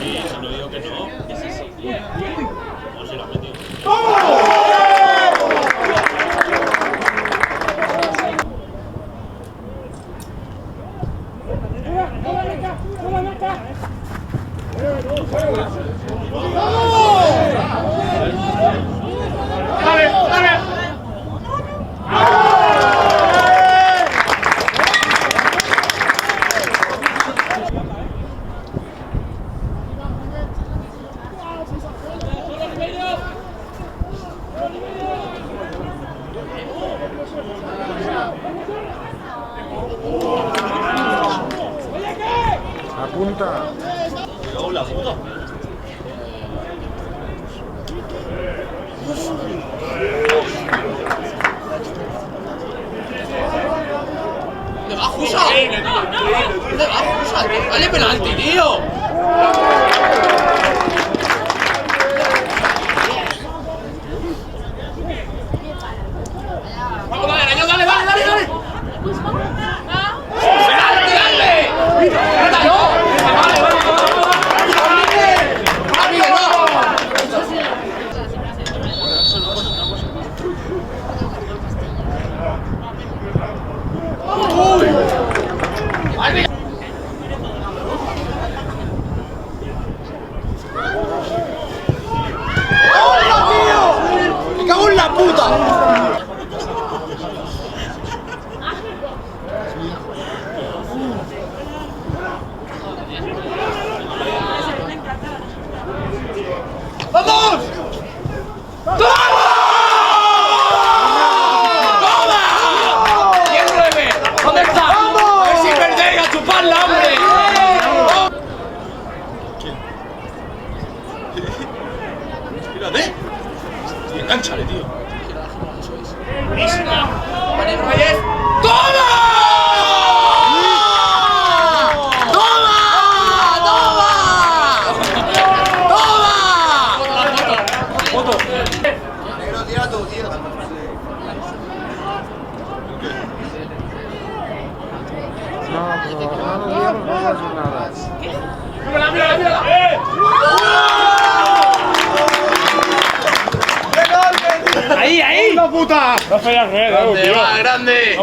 Sí, si no digo que no. Ese sí. No se lo ha metido. Apunta. Luego la puta. ¡Le va Jusa! ¡Le va Jusa! ¡Dale penalti, tío! ¡Vamos, dale, Arañón, dale! ¡Penalti, dale! ¡Quítalo! ¡Me cago en la puta! ¡Vamos! ¡Toma! ¡Y el 9! ¿Dónde está? ¡Vamos! A ver si perdéis a chuparla, hombre. Mírate. Y engánchale, tío. ¡Toma! No, pero ahora no vas a hacer nada. ¡Mírala! Ahí, ahí. ¡La puta! No fallas, ¡Grande, va, grande!